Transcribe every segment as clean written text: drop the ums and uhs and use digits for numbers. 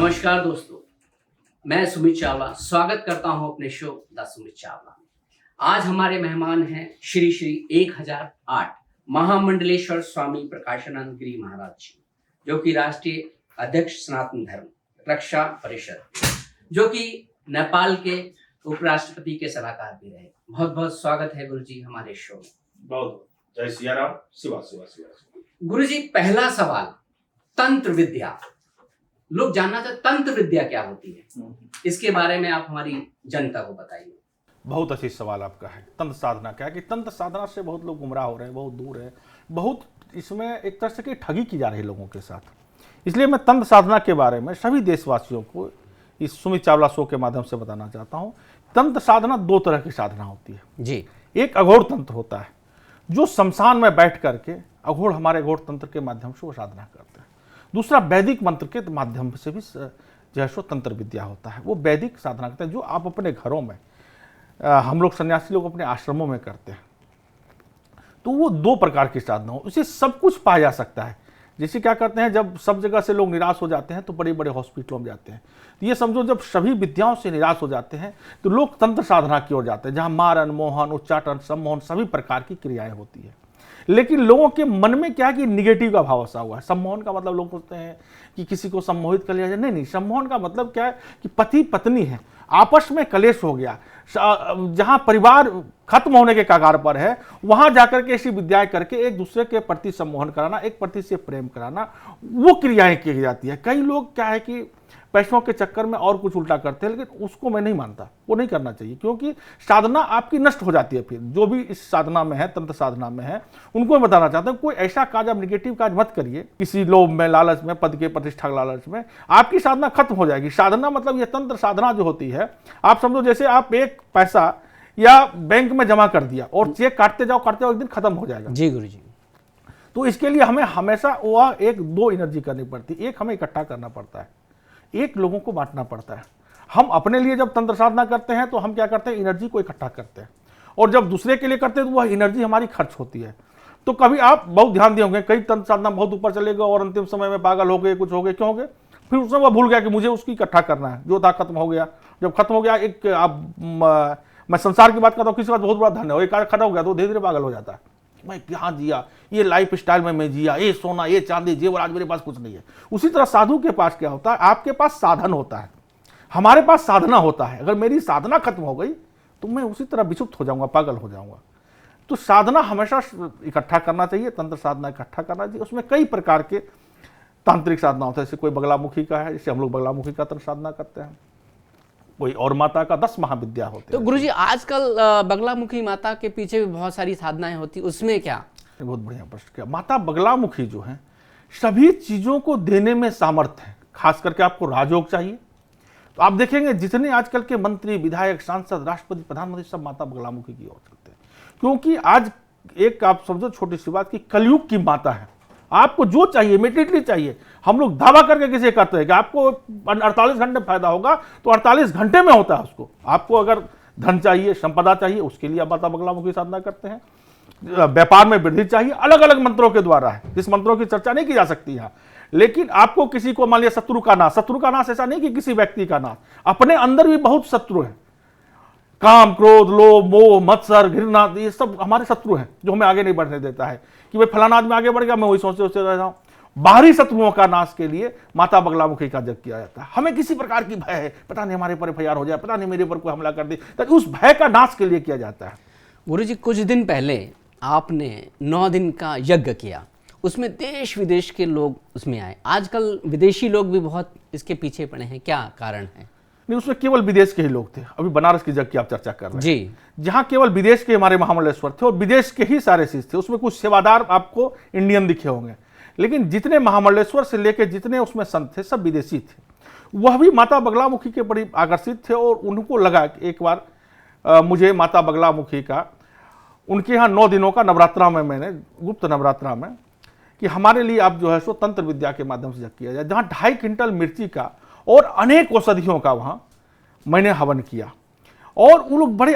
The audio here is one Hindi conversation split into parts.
नमस्कार दोस्तों, मैं सुमित चावला स्वागत करता हूं अपने शो द सुमित चावला में। आज हमारे मेहमान हैं श्री श्री 1008 महामंडलेश्वर स्वामी प्रकाशानंद गिरी महाराज जी, जो कि राष्ट्रीय अध्यक्ष सनातन धर्म रक्षा परिषद, जो कि नेपाल के उपराष्ट्रपति के सलाहकार भी रहे। बहुत बहुत स्वागत है गुरु जी हमारे शो में। बहुत जय सिया राम। शिवा शिवा शिवा। गुरु जी, पहला सवाल, तंत्र विद्या। लोग जानना चाहते तंत्र विद्या क्या होती है, इसके बारे में आप हमारी जनता को बताइए। बहुत अच्छी सवाल आपका है। तंत्र साधना क्या है कि तंत्र साधना से बहुत लोग गुमराह हो रहे हैं, बहुत दूर है, बहुत इसमें एक तरह से की ठगी की जा रही है लोगों के साथ। इसलिए मैं तंत्र साधना के बारे में सभी देशवासियों को इस सुमित चावला शो के माध्यम से बताना चाहता हूँ। तंत्र साधना दो तरह की साधना होती है जी। एक अघोर तंत्र होता है, जो शमशान में बैठ करके अघोर हमारे अघोर तंत्र के माध्यम से वो साधना करते हैं। दूसरा वैदिक मंत्र के माध्यम से भी जो है सो तंत्र विद्या होता है, वो वैदिक साधना करते हैं, जो आप अपने घरों में हम लोग सन्यासी लोग अपने आश्रमों में करते हैं। तो वो दो प्रकार की साधना हो, उसे सब कुछ पाया जा सकता है। जैसे क्या करते हैं, जब सब जगह से लोग निराश हो जाते हैं तो बड़े बड़े हॉस्पिटलों में जाते हैं। तो ये समझो, जब सभी विद्याओं से निराश हो जाते हैं तो लोग तंत्र साधना की ओर जाते हैं, जहाँ मारन, मोहन, उच्चाटन, सम्मोहन सभी प्रकार की क्रियाएं होती है। लेकिन लोगों के मन में क्या है कि निगेटिव का भाव बसा हुआ है। सम्मोहन का मतलब लोग सोचते हैं कि किसी को सम्मोहित कर लिया जाए। नहीं, सम्मोहन का मतलब क्या है कि पति पत्नी है, आपस में कलेश हो गया, जहां परिवार खत्म होने के कगार पर है, वहां जाकर के ऐसी विद्याएं करके एक दूसरे के प्रति सम्मोहन कराना, एक प्रति से प्रेम कराना, वो क्रियाएं की जाती है। कई लोग क्या है कि पैसों के चक्कर में और कुछ उल्टा करते हैं, लेकिन उसको मैं नहीं मानता, वो नहीं करना चाहिए, क्योंकि साधना आपकी नष्ट हो जाती है। फिर जो भी इस साधना में है, तंत्र साधना में है, उनको मैं बताना चाहता हूँ, कोई ऐसा काज आप निगेटिव काज मत करिए, किसी लोभ में, लालच में, पद के प्रतिष्ठा के लालच में, आपकी साधना खत्म हो जाएगी। साधना मतलब ये तंत्र साधना जो होती है, आप समझो जैसे आप एक पैसा या बैंक में जमा कर दिया और चेक काटते जाओ एक दिन खत्म हो जाएगा। जी गुरु जी। तो इसके लिए हमें हमेशा वह एक दो एनर्जी करनी पड़ती है। एक हमें इकट्ठा करना पड़ता है, एक लोगों को बांटना पड़ता है। हम अपने लिए जब तंत्र साधना करते हैं तो हम क्या करते हैं, एनर्जी को इकट्ठा करते हैं, और जब दूसरे के लिए करते हैं तो वह एनर्जी हमारी खर्च होती है। तो कभी आप बहुत ध्यान दिए होंगे, कई तंत्र साधना बहुत ऊपर चले गए और अंतिम समय में पागल हो गए, कुछ हो गए। क्यों हो गए? फिर उसमें वह भूल गया कि मुझे उसकी इकट्ठा करना है, जो था खत्म हो गया। जब खत्म हो गया, एक आप मैं संसार की बात करता हूँ, किसी बात बहुत बड़ा धन है, एक खत्म हो गया तो धीरे धीरे पागल हो जाता है। मैं क्या जिया, ये लाइफ स्टाइल में मैं जिया, ये सोना, ये चांदी, जेवर, आज मेरे पास कुछ नहीं है। उसी तरह साधु के पास क्या होता है, आपके पास साधन होता है, हमारे पास साधना होता है। अगर मेरी साधना खत्म हो गई तो मैं उसी तरह विचुप्त हो जाऊंगा, पागल हो जाऊंगा। तो साधना हमेशा इकट्ठा करना चाहिए, तंत्र साधना इकट्ठा करना चाहिए। उसमें कई प्रकार के तांत्रिक साधना होता है, जैसे कोई बगलामुखी का है, जैसे हम लोग बगलामुखी का तंत्र साधना करते हैं, कोई और माता का 10 महाविद्या होते हैं। तो गुरुजी, आजकल बगलामुखी माता के पीछे भी बहुत सारी साधनाएं होती, उसमें क्या? बहुत बढ़िया प्रश्न किया। माता बगलामुखी जो है, सभी चीजों को देने में सामर्थ्य है। खास करके आपको राजयोग चाहिए तो आप देखेंगे जितने आजकल के मंत्री, विधायक, सांसद, राष्ट्रपति, प्रधानमंत्री सब माता बगलामुखी की ओर चलते हैं, क्योंकि आज एक आप समझो छोटी सी बात की कलयुग की माता है। आपको जो चाहिए इमीडिएटली चाहिए। हम लोग दावा करके किसे कहते हैं कि आपको 48 घंटे फायदा होगा, तो 48 घंटे में होता है उसको। आपको अगर धन चाहिए, संपदा चाहिए, उसके लिए आप माता बगलामुखी साधना करते हैं। व्यापार में वृद्धि चाहिए, अलग अलग मंत्रों के द्वारा है, जिस मंत्रों की चर्चा नहीं की जा सकती है। लेकिन आपको किसी को मान लिया शत्रु का नाश ऐसा नहीं कि किसी व्यक्ति का नाश, अपने अंदर भी बहुत शत्रु है। काम, क्रोध, लोभ, मोह, मत्सर, घृणा, ये सब हमारे शत्रु हैं, जो हमें आगे नहीं बढ़ने देता है कि भाई फलाना आदमी आगे बढ़ गया, मैं वही सोचते रह रहा हूं। बाहरी शत्रुओं का नाश के लिए माता बगलामुखी का जप किया जाता है। हमें किसी प्रकार की भय है, पता नहीं हमारे पर FIR हो जाए, पता नहीं मेरे पर कोई हमला कर दे, तो उस भय का नाश के लिए किया जाता है। गुरुजी, कुछ दिन पहले आपने 9 दिन का यज्ञ किया, उसमें देश विदेश के लोग उसमें आए। आजकल विदेशी लोग भी बहुत इसके पीछे पड़े हैं, क्या कारण है? नहीं, उसमें केवल विदेश के ही लोग थे। अभी बनारस की जग की आप चर्चा कर रहे हैं जी, जहां केवल विदेश के हमारे महामंडलेश्वर थे और विदेश के ही सारे शिष्य थे। उसमें कुछ सेवादार आपको इंडियन दिखे होंगे, लेकिन जितने महामंडलेश्वर से लेकर जितने उसमें संत थे सब विदेशी थे। वह भी माता बगलामुखी के बड़ी आकर्षित थे और उनको लगा कि एक बार मुझे माता बगलामुखी का, उनके यहाँ 9 दिनों का नवरात्रा में, मैंने गुप्त नवरात्रा में, कि हमारे लिए आप जो है सो तंत्र विद्या के माध्यम से जग किया जाए, जहाँ 2.5 क्विंटल मिर्ची का और अनेक औषधियों का वहाँ मैंने हवन किया। और वो लोग बड़े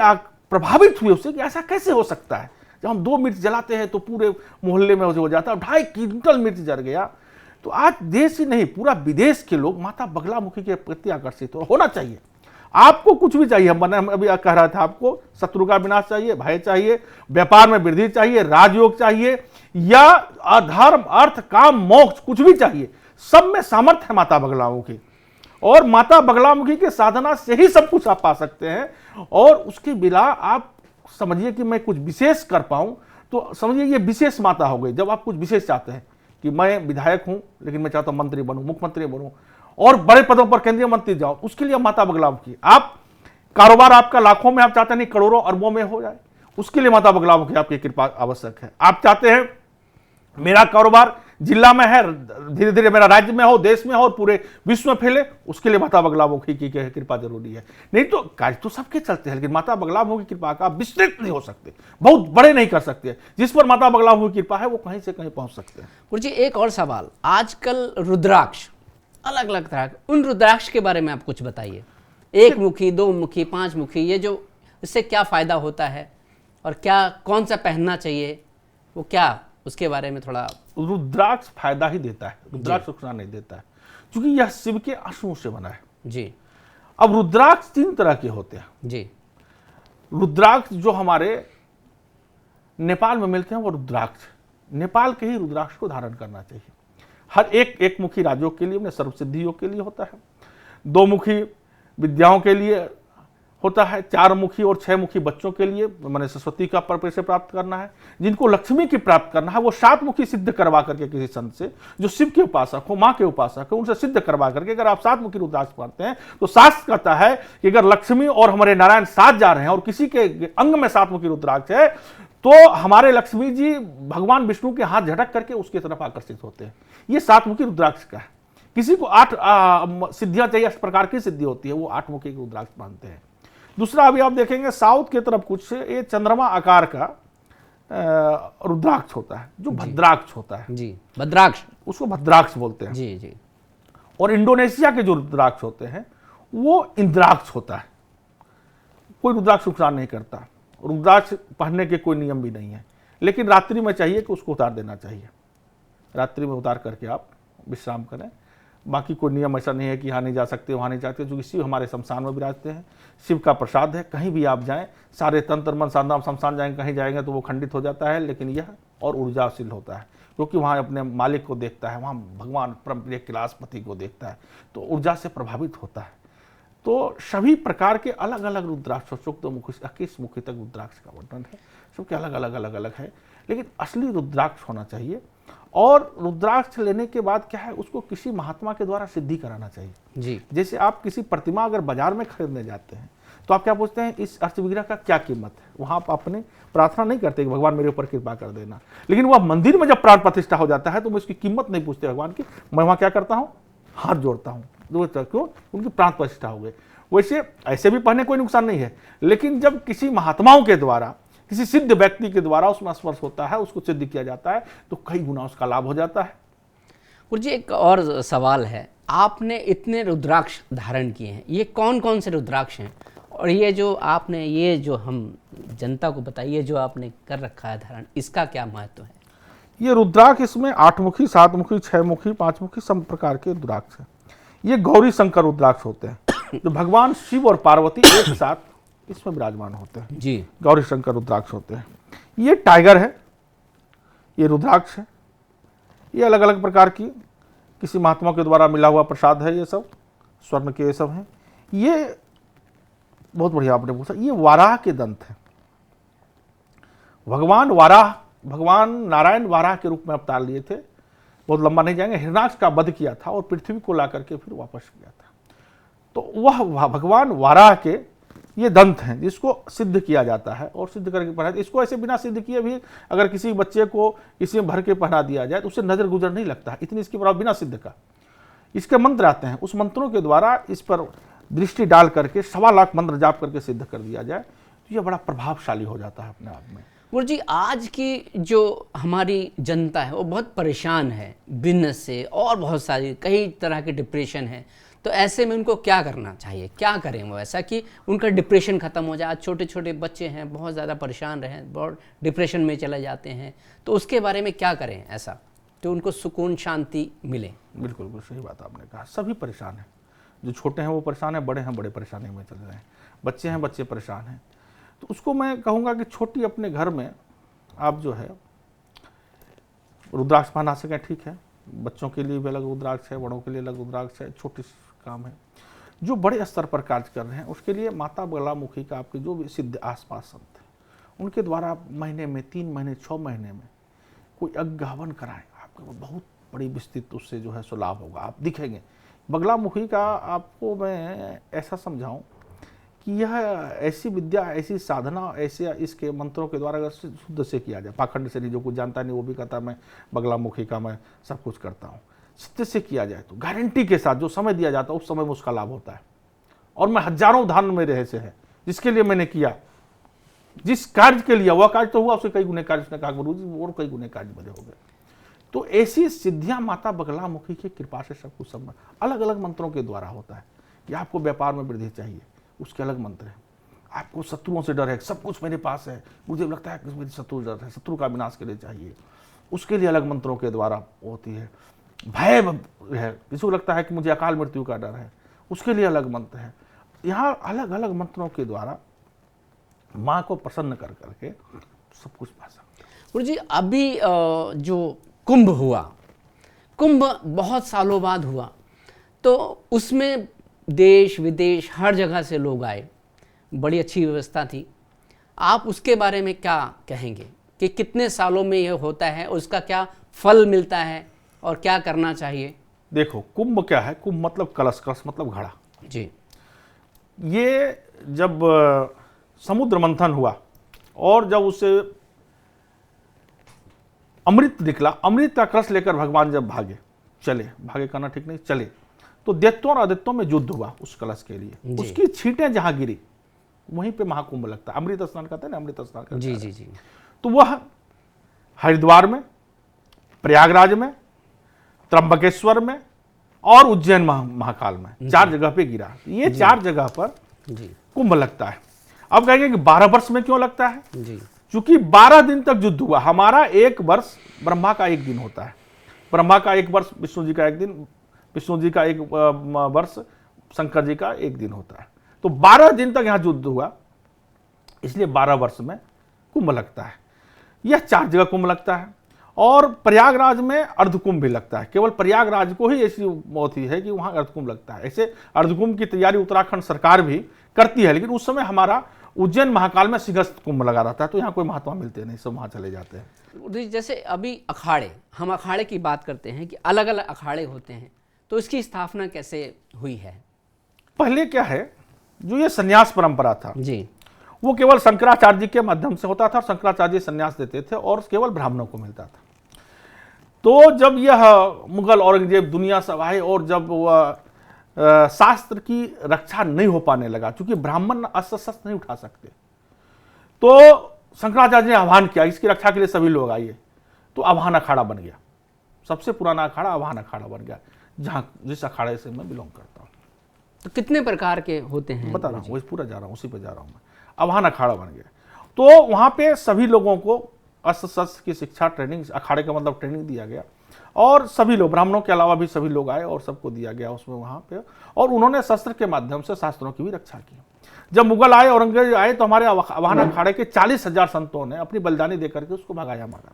प्रभावित हुए उससे कि ऐसा कैसे हो सकता है, जब हम 2 मिर्च जलाते हैं तो पूरे मोहल्ले में हो जाता है। 2.5 क्विंटल मिर्च जल गया। तो आज देश ही नहीं पूरा विदेश के लोग माता बगलामुखी के प्रति आकर्षित होना चाहिए। आपको कुछ भी चाहिए, मैंने अभी कह रहा था, आपको शत्रु का विनाश चाहिए, भय चाहिए, व्यापार में वृद्धि चाहिए, राजयोग चाहिए, या धर्म अर्थ काम मोक्ष कुछ भी चाहिए, सब में सामर्थ्य है माता बगलामुखी। और माता बगलामुखी के साधना से ही सब कुछ आप पा सकते हैं। और उसके बिना आप समझिए कि मैं कुछ विशेष कर पाऊं तो समझिए ये विशेष माता हो गई। जब आप कुछ विशेष चाहते हैं कि मैं विधायक हूं लेकिन मैं चाहता हूं मंत्री बनूं, मुख्यमंत्री बनूं और बड़े पदों पर केंद्रीय मंत्री जाओ, उसके लिए माता बगलामुखी। आप कारोबार आपका लाखों में आप चाहते नहीं करोड़ों अरबों में हो जाए, उसके लिए माता बगलामुखी आपकी कृपा आवश्यक है। आप चाहते हैं मेरा कारोबार जिला में है, धीरे धीरे मेरा राज्य में हो, देश में हो और पूरे विश्व में फैले, उसके लिए माता बगलामुखी की कृपा जरूरी है। नहीं तो कार्य तो सबके चलते हैं, लेकिन माता बगलामुखी की कृपा का आप विस्तृत नहीं हो सकते, बहुत बड़े नहीं कर सकते। जिस पर माता बगलामुखी की कृपा है वो कहीं से कहीं पहुंच सकते हैं। गुरुजी एक और सवाल, आजकल रुद्राक्ष अलग अलग तरह के, उन रुद्राक्ष के बारे में आप कुछ बताइए। एक मुखी, दो मुखी, पांच मुखी, ये जो इससे क्या फायदा होता है और क्या कौन सा पहनना चाहिए, वो क्या उसके बारे में थोड़ा। रुद्राक्ष फायदा ही देता है, रुद्राक्ष नुकसान नहीं देता है, क्योंकि यह शिव के अंशों से बना है जी। अब रुद्राक्ष 3 तरह के होते हैं जी। रुद्राक्ष जो हमारे नेपाल में मिलते हैं वो रुद्राक्ष, नेपाल के ही रुद्राक्ष को धारण करना चाहिए। हर एक मुखी राज्यों के लिए, सर्वसिद्धि योग के लिए होता है, 2 मुखी विद्याओं के लिए होता है, 4 मुखी और 6 मुखी बच्चों के लिए, मैंने सरस्वती का पर से प्राप्त करना है। जिनको लक्ष्मी की प्राप्त करना है वो 7 मुखी सिद्ध करवा करके किसी संत से, जो शिव के उपासक हो, माँ के उपासक हो, उनसे सिद्ध करवा करके अगर आप 7 मुखी रुद्राक्ष पढ़ते हैं तो शास्त्र कहता है कि अगर लक्ष्मी और हमारे नारायण साथ जा रहे हैं और किसी के अंग में 7 मुखी रुद्राक्ष है तो हमारे लक्ष्मी जी भगवान विष्णु के हाथ झटक करके उसकी तरफ आकर्षित होते हैं। ये 7 मुखी रुद्राक्ष का है। किसी को 8 सिद्धियां चाहिए, 8 प्रकार की सिद्धि होती है, वो 8 मुखी रुद्राक्ष मानते हैं। दूसरा अभी आप देखेंगे साउथ की तरफ कुछ ये चंद्रमा आकार का रुद्राक्ष होता है, जो भद्राक्ष होता है जी, भद्राक्ष, उसको भद्राक्ष बोलते हैं जी जी। और इंडोनेशिया के जो रुद्राक्ष होते हैं वो इंद्राक्ष होता है। कोई रुद्राक्ष नुकसान नहीं करता, रुद्राक्ष पहनने के कोई नियम भी नहीं है, लेकिन रात्रि में चाहिए कि उसको उतार देना चाहिए, रात्रि में उतार करके आप विश्राम करें। बाकी कोई नियम ऐसा नहीं है कि यहाँ नहीं जा सकते वहाँ नहीं जाते, क्योंकि शिव हमारे शमशान में विराजते हैं, शिव का प्रसाद है। कहीं भी आप जाएं, सारे तंत्र मन साधना शमशान जाएंगे, कहीं जाएंगे तो वो खंडित हो जाता है, लेकिन यह और ऊर्जाशील होता है क्योंकि वहाँ अपने मालिक को देखता है, वहाँ भगवान परम प्रिय कैलाशपति को देखता है, तो ऊर्जा से प्रभावित होता है। तो सभी प्रकार के अलग अलग रुद्राक्ष, 14 मुखी से 21 मुखी तक रुद्राक्ष का वर्णन है, सबके अलग अलग है, लेकिन असली रुद्राक्ष होना चाहिए। और रुद्राक्ष लेने के बाद क्या है, उसको किसी महात्मा के द्वारा सिद्धि कराना चाहिए जी। जैसे आप किसी प्रतिमा अगर बाजार में खरीदने जाते हैं तो आप क्या पूछते हैं, इस अर्थ विग्रह का क्या कीमत है। वहां आप अपने प्रार्थना नहीं करते कि भगवान मेरे ऊपर कृपा कर देना, लेकिन वह मंदिर में जब प्राण प्रतिष्ठा हो जाता है तो मैं उसकी कीमत नहीं पूछते भगवान की, मैं वहां क्या करता हूँ, हाथ जोड़ता हूँ। क्यों? उनकी प्राण प्रतिष्ठा हो गई। वैसे ऐसे भी पहने कोई नुकसान नहीं है, लेकिन जब किसी महात्माओं के द्वारा, किसी सिद्ध व्यक्ति के द्वारा उसमें स्पर्श होता है, उसको सिद्ध किया जाता है, तो कई गुना उसका लाभ हो जाता है। गुरुजी एक और सवाल है, आपने इतने रुद्राक्ष धारण किए हैं, ये कौन कौन से रुद्राक्ष हैं, और ये जो आपने, ये जो हम जनता को बताइए जो आपने कर रखा है धारण, इसका क्या महत्व है? ये रुद्राक्ष, इसमें 8 मुखी, 7 मुखी, 6 मुखी, 5 मुखी सब प्रकार के रुद्राक्ष हैं। ये गौरी शंकर रुद्राक्ष होते हैं जो भगवान शिव और पार्वती एक साथ इसमें विराजमान होते हैं जी। गौरी शंकर रुद्राक्ष होते हैं। ये टाइगर है, ये रुद्राक्ष है, ये अलग अलग प्रकार की किसी महात्मा के द्वारा मिला हुआ प्रसाद है, ये सब स्वर्ण के ये सब हैं। ये बहुत बढ़िया आपने पूछा, ये वाराह के दंत है। भगवान वाराह, भगवान नारायण वाराह के रूप में अवतार लिए थे, बहुत लंबा नहीं जाएंगे, हिरणाक्ष का वध किया था और पृथ्वी को ला करके फिर वापस किया था। तो वह भगवान वाराह के ये दंत हैं जिसको सिद्ध किया जाता है और सिद्ध करके पहना। इसको ऐसे बिना सिद्ध किए भी अगर किसी बच्चे को इसी में भर के पहना दिया जाए तो उससे नजर गुजर नहीं लगता है, इतनी इसकी प्रभाव बिना सिद्ध का। इसके मंत्र आते हैं, उस मंत्रों के द्वारा इस पर दृष्टि डाल करके 1.25 लाख मंत्र जाप करके सिद्ध कर दिया जाए तो यह बड़ा प्रभावशाली हो जाता है अपने आप में। गुरुजी आज की जो हमारी जनता है वो बहुत परेशान है बिजनेस से और बहुत सारी कई तरह के डिप्रेशन है, तो ऐसे में उनको क्या करना चाहिए, क्या करें वो ऐसा कि उनका डिप्रेशन खत्म हो जाए? आज छोटे छोटे बच्चे हैं बहुत ज़्यादा परेशान रहे, बहुत डिप्रेशन में चले जाते हैं, तो उसके बारे में क्या करें ऐसा? तो उनको सुकून शांति मिले। बिल्कुल बिल्कुल सही बात आपने कहा। सभी परेशान हैं, जो छोटे हैं वो परेशान हैं, बड़े हैं बड़े परेशानी में चल रहे हैं, बच्चे हैं बच्चे परेशान हैं। तो उसको मैं कहूँगा कि छोटी अपने घर में आप जो है रुद्राक्ष पहना सकें, ठीक है, बच्चों के लिए भी अलग रुद्राक्ष है, बड़ों के लिए अलग रुद्राक्ष है, छोटी काम है। जो बड़े स्तर पर कार्य कर रहे हैं उसके लिए माता बगलामुखी का आपके जो भी सिद्ध आसपास संत हैं उनके द्वारा आप महीने में 3 महीने 6 महीने में कोई यज्ञ हवन कराएं, आपको बहुत बड़ी विस्तृत उससे जो है सो लाभ होगा, आप दिखेंगे। बगलामुखी का आपको मैं ऐसा समझाऊं कि यह ऐसी विद्या, ऐसी साधना, ऐसे इसके मंत्रों के द्वारा अगर शुद्ध से किया जाए, पाखंड से नहीं, जो कुछ जानता नहीं वो भी कहता मैं बगलामुखी का मैं सब कुछ करता हूँ, सत्य से किया जाए तो गारंटी के साथ जो समय दिया जाता है उस समय में उसका लाभ होता है। और मैं हजारों उदाहरण मेरे ऐसे हैं जिसके लिए मैंने किया, जिस कार्य के लिए वह कार्य तो हुआ, उससे कई गुने कार्य, उसने कहा गुरु जी और कई गुने कार्य बड़े हो गए। तो ऐसी सिद्धियां माता बगलामुखी की कृपा से सब कुछ सब अलग अलग मंत्रों के द्वारा होता है। कि आपको व्यापार में वृद्धि चाहिए, उसके अलग मंत्र है। आपको शत्रुओं से डर है, सब कुछ मेरे पास है, मुझे लगता है कि मेरी शत्रु डर है, शत्रु का विनाश के लिए चाहिए, उसके लिए अलग मंत्रों के द्वारा होती है। भय है, किसी लगता है कि मुझे अकाल मृत्यु का डर है, उसके लिए अलग मंत्र है। यहाँ अलग अलग मंत्रों के द्वारा माँ को प्रसन्न कर करके सब कुछ पा सकते हैं। गुरु जी, अभी जो कुंभ हुआ, कुंभ बहुत सालों बाद हुआ, तो उसमें देश विदेश हर जगह से लोग आए, बड़ी अच्छी व्यवस्था थी। आप उसके बारे में क्या कहेंगे कि कितने सालों में यह होता है, उसका क्या फल मिलता है और क्या करना चाहिए? देखो, कुंभ क्या है? कुंभ मतलब कलश, कलश मतलब घड़ा जी। ये जब समुद्र मंथन हुआ और जब उसे अमृत निकला, अमृत का कलश लेकर भगवान जब चले, भागे करना ठीक नहीं, चले, तो दैत्यों और अदैत्यों में युद्ध हुआ उस कलश के लिए। उसकी छींटें जहां गिरी वहीं पे महाकुंभ लगता है। अमृत स्नान कहते हैं ना, अमृत स्नान करते जी हैं। जी जी। तो वह हरिद्वार में, प्रयागराज में, त्र्यंबकेश्वर में और उज्जैन महाकाल में 4 जगह पे गिरा। ये 4 जगह पर कुंभ लगता है। अब कहेंगे कि 12 वर्ष में क्यों लगता है? जी। चूंकि 12 दिन तक युद्ध हुआ। हमारा 1 वर्ष ब्रह्मा का 1 दिन होता है, ब्रह्मा का 1 वर्ष विष्णु जी का 1 दिन, विष्णु जी का 1 वर्ष शंकर जी का 1 दिन होता है। तो 12 दिन तक यहाँ युद्ध हुआ, इसलिए 12 वर्ष में कुंभ लगता है। यह 4 जगह कुंभ लगता है और प्रयागराज में अर्धकुंभ भी लगता है। केवल प्रयागराज को ही ऐसी होती है कि वहाँ अर्धकुंभ लगता है। ऐसे अर्धकुंभ की तैयारी उत्तराखंड सरकार भी करती है, लेकिन उस समय हमारा उज्जैन महाकाल में सिंहस्थ कुंभ लगा रहता है, तो यहाँ कोई महात्मा मिलते नहीं, सब वहाँ चले जाते हैं। जैसे अभी अखाड़े, हम अखाड़े की बात करते हैं कि अलग अलग अखाड़े होते हैं, तो इसकी स्थापना कैसे हुई है? पहले क्या है, जो ये संन्यास परंपरा था जी, वो केवल शंकराचार्य जी के माध्यम से होता था। शंकराचार्य जी संन्यास देते थे और केवल ब्राह्मणों को मिलता था। तो जब यह मुगल औरंगजेब दुनिया सब आए और जब वह शास्त्र की रक्षा नहीं हो पाने लगा, क्योंकि ब्राह्मण अस्त्र शस्त्र नहीं उठा सकते, तो शंकराचार्य ने आह्वान किया इसकी रक्षा के लिए सभी लोग आइए। तो आह्वान अखाड़ा बन गया, सबसे पुराना अखाड़ा आह्वान अखाड़ा बन गया, जहाँ जिस अखाड़े से मैं बिलोंग करता हूँ। तो कितने प्रकार के होते हैं? बता रहा हूँ, वही पूरा जा रहा हूँ, उसी पे जा रहा हूँ मैं। आह्वान अखाड़ा बन गया, तो वहाँ पे सभी लोगों को अस्त्र शस्त्र की शिक्षा, ट्रेनिंग, अखाड़े का मतलब ट्रेनिंग दिया गया और सभी लोग, ब्राह्मणों के अलावा भी सभी लोग आए और सबको दिया गया उसमें वहाँ पे, और उन्होंने शस्त्र के माध्यम से शास्त्रों की भी रक्षा की। जब मुगल आए, औरंगजेब आए, तो हमारे आह्वान अखाड़े के 40,000 संतों ने अपनी बलिदानी देकर के उसको भगाया मारा।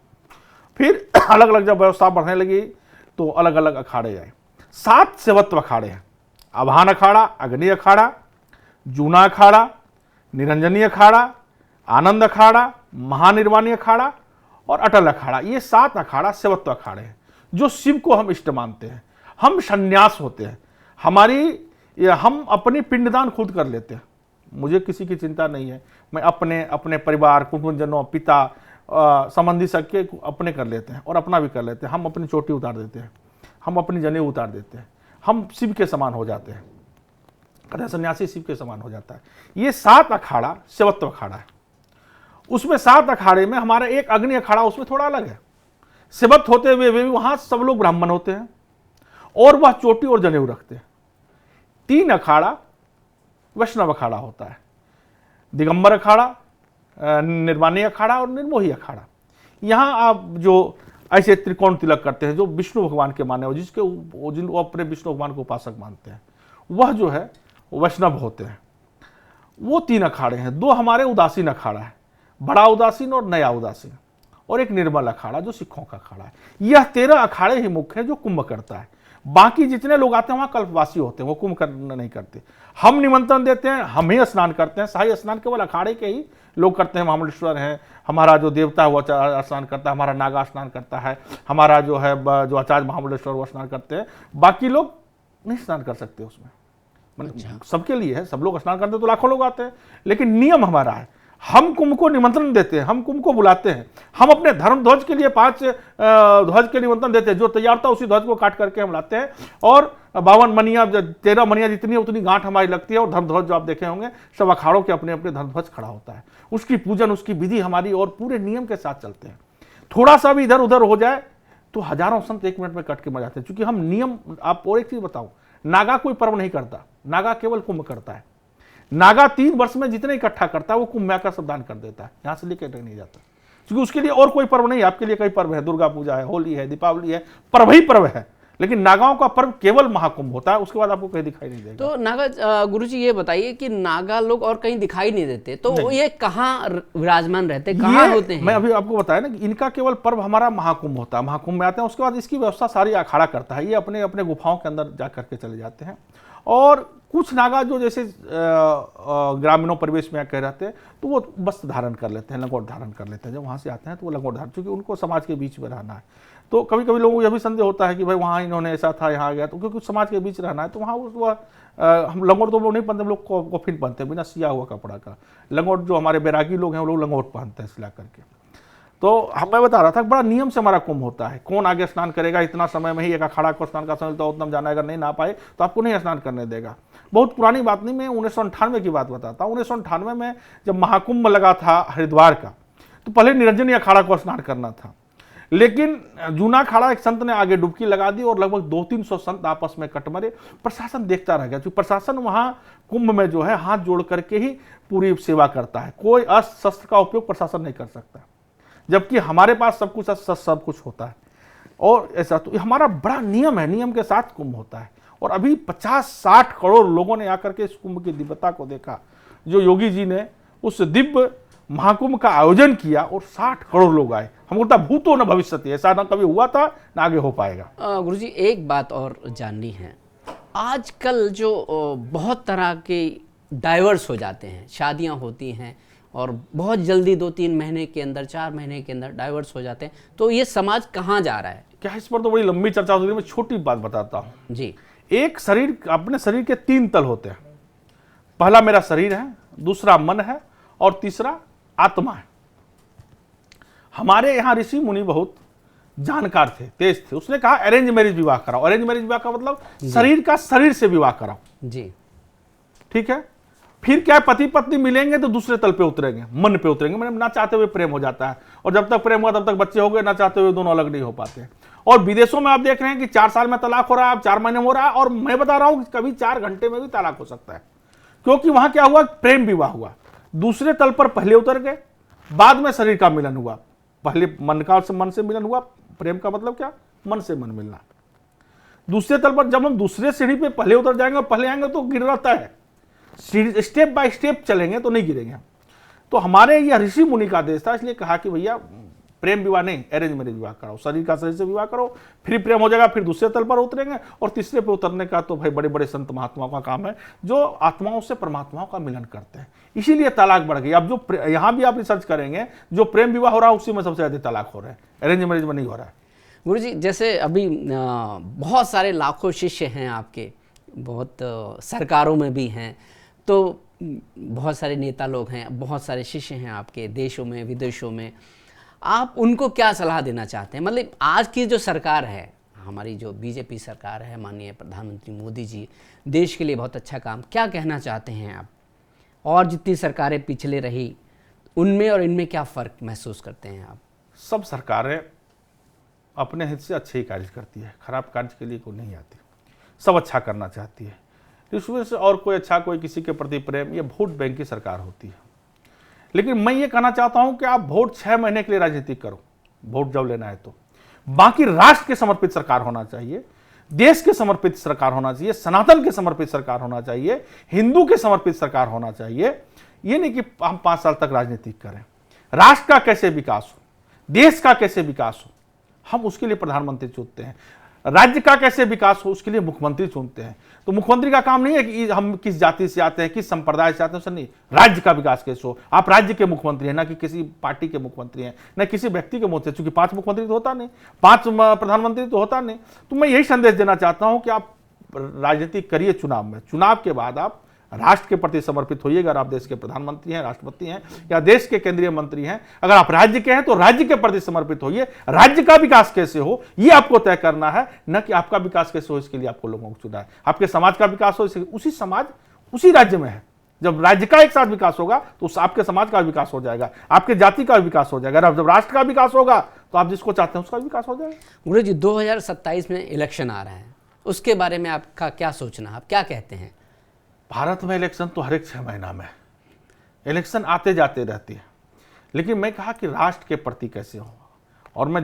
फिर अलग अलग जब व्यवस्था बढ़ने लगी तो अलग अलग अखाड़े आए। 7 सेवत्व अखाड़े हैं: आह्वान अखाड़ा, अग्नि अखाड़ा, जूना अखाड़ा, निरंजनी अखाड़ा, आनंद अखाड़ा, महानिर्वाणी अखाड़ा और अटल अखाड़ा। ये 7 अखाड़ा सेवत्व अखाड़े हैं जो शिव को हम इष्ट मानते हैं। हम संन्यास होते हैं, हम अपनी पिंडदान खुद कर लेते हैं, मुझे किसी की चिंता नहीं है। मैं अपने परिवार, कुटुंबजनों, पिता, संबंधी सबके अपने कर लेते हैं और अपना भी कर लेते हैं। हम अपनी चोटी उतार देते हैं, हम अपनी जनेऊ उतार देते हैं, हम शिव के समान हो जाते हैं। कहते सन्यासी शिव के समान हो जाता है। ये 7 अखाड़ा सेवत्व अखाड़ा है। उसमें 7 अखाड़े में हमारा एक अग्नि अखाड़ा उसमें थोड़ा अलग है। सेवत्व होते हुए भी वहां सब लोग ब्राह्मण होते हैं और वह चोटी और जनेऊ रखते हैं। 3 अखाड़ा वैष्णव अखाड़ा होता है: दिगंबर अखाड़ा, निर्वाणी अखाड़ा और निर्मोही अखाड़ा। यहाँ आप जो ऐसे त्रिकोण तिलक करते हैं जो विष्णु भगवान के माने, जिनको अपने विष्णु भगवान को उपासक मानते हैं, वह जो है वैष्णव होते हैं। वो 3 अखाड़े हैं। 2 हमारे उदासीन अखाड़ा है, बड़ा उदासीन और नया उदासीन, और एक निर्मल अखाड़ा जो सिखों का अखाड़ा है। यह 13 अखाड़े ही मुख्य है जो कुंभ करता है। बाकी जितने लोग आते हैं वहां कल्पवासी होते हैं, वो कुंभ करना नहीं करते। हम निमंत्रण देते हैं, हम ही स्नान करते हैं। शाही स्नान केवल अखाड़े के ही लोग करते हैं। महामंडलेश्वर हैं, हमारा जो देवता है वो स्नान करता है, हमारा नागा स्नान करता है, हमारा जो है जो आचार्य महामंडलेश्वर वो स्नान करते हैं। बाकी लोग नहीं स्नान कर सकते उसमें। मतलब सबके लिए है, सब लोग स्नान करते हैं तो लाखों लोग आते हैं, लेकिन नियम हमारा है। हम कुंभ को निमंत्रण देते हैं, हम कुंभ को बुलाते हैं। हम अपने धर्म ध्वज के लिए 5 ध्वज के निमंत्रण देते हैं। जो तैयार था उसी ध्वज को काट करके हम लाते हैं, और 52 मनिया 13 मनिया जितनी है उतनी गांठ हमारी लगती है। और धर्म ध्वज जो आप देखे होंगे सब अखाड़ों के अपने अपने धर्म ध्वज खड़ा होता है। उसकी पूजन, उसकी विधि हमारी और पूरे नियम के साथ चलते हैं। थोड़ा सा भी इधर उधर हो जाए तो हजारों संत 1 मिनट में कट के मर जाते हैं। क्योंकि हम नियम, आप और एक चीज बताऊं, नागा कोई पर्व नहीं करता, नागा केवल कुंभ करता है। नागा 3 वर्ष में जितने इकट्ठा करता है वो कुंभ में आकर सब दान कर देता है, यहां से लेकर नहीं जाता। क्योंकि उसके लिए और कोई पर्व नहीं है। आपके लिए कई पर्व है, दुर्गा पूजा है, होली है, दीपावली है, पर्व ही पर्व है। लेकिन नागाओं का पर्व केवल महाकुंभ होता है, उसके बाद आपको कहीं दिखाई नहीं देगा। तो नागा गुरुजी ये बताइए कि नागा लोग और कहीं दिखाई नहीं देते, तो ये कहाँ विराजमान रहते, कहाँ होते हैं? मैं अभी आपको बताया ना कि इनका केवल पर्व हमारा महाकुंभ होता है। महाकुंभ में आते हैं, उसके बाद इसकी व्यवस्था सारी अखाड़ा करता है। ये अपने अपने गुफाओं के अंदर जा करके चले जाते हैं। और कुछ नागा जो जैसे ग्रामीणों परिवेश में कह रहते हैं तो वो वस्त्र धारण कर लेते हैं, लंगोट धारण कर लेते हैं। जब वहाँ से आते हैं तो वो लंगोट धारण, क्योंकि उनको समाज के बीच में रहना है। तो कभी कभी लोगों को यह भी संदेह होता है कि भाई वहाँ इन्होंने ऐसा था, यहाँ आ गया, तो क्योंकि समाज के बीच रहना है तो वहाँ हम लंगोट तो लोग नहीं पहनते, हम लोग कॉफिन पहनते हैं बिना सिया हुआ कपड़ा का। लंगोट जो हमारे बैरागी लोग हैं वो लोग लंगोट पहनते हैं सिला करके। तो मैं बता रहा था बड़ा नियम से हमारा कुंभ होता है। कौन आगे स्नान करेगा, इतना समय में ही एक अखाड़ा को स्नान का समय तो उतना जाना, अगर नहीं ना पाए तो आपको नहीं स्नान करने देगा। बहुत पुरानी बात नहीं, मैं 1998 की बात बताता हूँ। 1998 में जब महाकुंभ लगा था हरिद्वार का, तो पहले निरंजनी अखाड़ा को स्नान करना था। लेकिन जूना अखाड़ा एक संत ने आगे डुबकी लगा दी और लगभग 200-300 संत आपस में कट मरे। प्रशासन देखता रह गया, क्योंकि प्रशासन वहां कुंभ में जो है हाथ जोड़ करके ही पूरी सेवा करता है। कोई अस्त्र शस्त्र का उपयोग प्रशासन नहीं कर सकता, जबकि हमारे पास सब कुछ सब कुछ होता है। और ऐसा तो हमारा बड़ा नियम है, नियम के साथ कुंभ होता है। और अभी 50-60 करोड़ लोगों ने आकर के इस कुंभ की दिव्यता को देखा। जो योगी जी ने उस दिव्य महाकुंभ का आयोजन किया और 60 करोड़ लोग आए। हमको लगता भूतो न भविष्यति, ऐसा ना कभी हुआ था ना आगे हो पाएगा। गुरुजी एक बात और जाननी है, आजकल जो बहुत तरह के डाइवर्स हो जाते हैं, शादियां होती हैं और बहुत जल्दी 2-3 महीने के अंदर, 4 महीने के अंदर डाइवर्स हो जाते हैं, तो ये समाज कहाँ जा रहा है? क्या इस पर तो बड़ी लंबी चर्चा होती है, मैं छोटी बात बताता हूँ जी। एक शरीर, अपने शरीर के 3 तल होते हैं। पहला मेरा शरीर है, दूसरा मन है और तीसरा आत्मा है। हमारे यहाँ ऋषि मुनि बहुत जानकार थे, तेज थे। उसने कहा अरेंज मैरिज विवाह कराओ। अरेंज मैरिज विवाह का मतलब शरीर का शरीर से विवाह कराओ। जी ठीक है। फिर क्या, पति पत्नी मिलेंगे तो दूसरे तल पे उतरेंगे, मन पे उतरेंगे। मतलब ना चाहते हुए प्रेम हो जाता है, और जब तक प्रेम हुआ तब तक बच्चे हो गए, ना चाहते हुए दोनों अलग नहीं हो पाते। और विदेशों में आप देख रहे हैं कि 4 साल में तलाक हो रहा है, 4 महीने में हो रहा है, और मैं बता रहा हूं कि कभी 4 घंटे में भी तलाक हो सकता है। क्योंकि वहां क्या हुआ, प्रेम विवाह हुआ। दूसरे तल पर पहले उतर गए, बाद में शरीर का मिलन हुआ। पहले मन का मन से मिलन हुआ। प्रेम का मतलब क्या, मन से मन मिलना। दूसरे तल पर जब हम दूसरे सीढ़ी पे पहले उतर जाएंगे और पहले आएंगे तो गिर रहता है। स्टेप बाय स्टेप चलेंगे तो नहीं गिरेंगे। तो हमारे यह ऋषि मुनि का देश था, इसलिए कहा कि भैया प्रेम विवाह नहीं, अरेंज मैरिज विवाह कराओ। शरीर का शरीर से विवाह करो, फिर प्रेम हो जाएगा, फिर दूसरे तल पर उतरेंगे, और तीसरे पे उतरने का तो भाई बड़े बड़े संत महात्माओं का काम है, जो आत्माओं से परमात्माओं का मिलन करते हैं। इसीलिए तलाक बढ़ गई। अब जो यहाँ भी आप रिसर्च करेंगे, जो प्रेम विवाह हो रहा है उसी में सबसे ज्यादा तलाक हो रहा है, अरेंज मैरिज में नहीं हो रहा है। गुरुजी जैसे अभी बहुत सारे लाखों शिष्य हैं आपके, बहुत सरकारों में भी हैं, तो बहुत सारे नेता लोग हैं, बहुत सारे शिष्य हैं आपके देशों में विदेशों में। आप उनको क्या सलाह देना चाहते हैं? मतलब आज की जो सरकार है, हमारी जो बीजेपी सरकार है, माननीय प्रधानमंत्री मोदी जी देश के लिए बहुत अच्छा काम, क्या कहना चाहते हैं आप? और जितनी सरकारें पिछले रही उनमें और इनमें क्या फ़र्क महसूस करते हैं आप? सब सरकारें अपने हित से अच्छे ही कार्य करती है, खराब कार्य के लिए कोई नहीं आती। सब अच्छा करना चाहती है। इसमें से और कोई अच्छा, कोई किसी के प्रति प्रेम, ये वोट बैंक की सरकार होती है। लेकिन मैं ये कहना चाहता हूं कि आप वोट 6 महीने के लिए राजनीति करो, वोट जब लेना है तो बाकी राष्ट्र के समर्पित सरकार होना चाहिए, देश के समर्पित सरकार होना चाहिए, सनातन के समर्पित सरकार होना चाहिए, हिंदू के समर्पित सरकार होना चाहिए। ये नहीं कि हम 5 साल तक राजनीति करें। राष्ट्र का कैसे विकास हो, देश का कैसे विकास हो, हम उसके लिए प्रधानमंत्री चुनते हैं। राज्य का कैसे विकास हो, उसके लिए मुख्यमंत्री चुनते हैं। तो मुख्यमंत्री का काम नहीं है कि हम किस जाति से आते हैं, किस संप्रदाय से आते हैं, नहीं, राज्य का विकास कैसे हो। आप राज्य के मुख्यमंत्री हैं, ना कि किसी पार्टी के मुख्यमंत्री हैं, ना किसी व्यक्ति के मुख्यमंत्री, क्योंकि 5 मुख्यमंत्री तो होता नहीं, 5 प्रधानमंत्री तो होता नहीं। तो मैं यही संदेश देना चाहता हूं कि आप राजनीति करिए चुनाव में, चुनाव के बाद आप राष्ट्र के प्रति समर्पित होइए। अगर आप देश के प्रधानमंत्री हैं, राष्ट्रपति हैं या देश के केंद्रीय मंत्री हैं, अगर आप राज्य के हैं तो राज्य के प्रति समर्पित होइए। राज्य का विकास कैसे हो ये आपको तय करना है, न कि आपका विकास कैसे हो इसके लिए आपको लोगों को चुना है। आपके समाज का विकास हो, उसी समाज उसी राज्य में है। जब राज्य का एक साथ विकास होगा तो उस आपके समाज का विकास हो जाएगा, आपके जाति का विकास हो जाएगा। जब राष्ट्र का विकास होगा तो आप जिसको चाहते हैं उसका विकास हो जाएगा। गुरु जी, 2027 में इलेक्शन आ रहा है, उसके बारे में आपका क्या सोचना है, आप क्या कहते हैं? भारत में इलेक्शन तो हर एक 6 महीना में इलेक्शन आते जाते रहती है, लेकिन मैं कहा कि राष्ट्र के प्रति कैसे हो। और मैं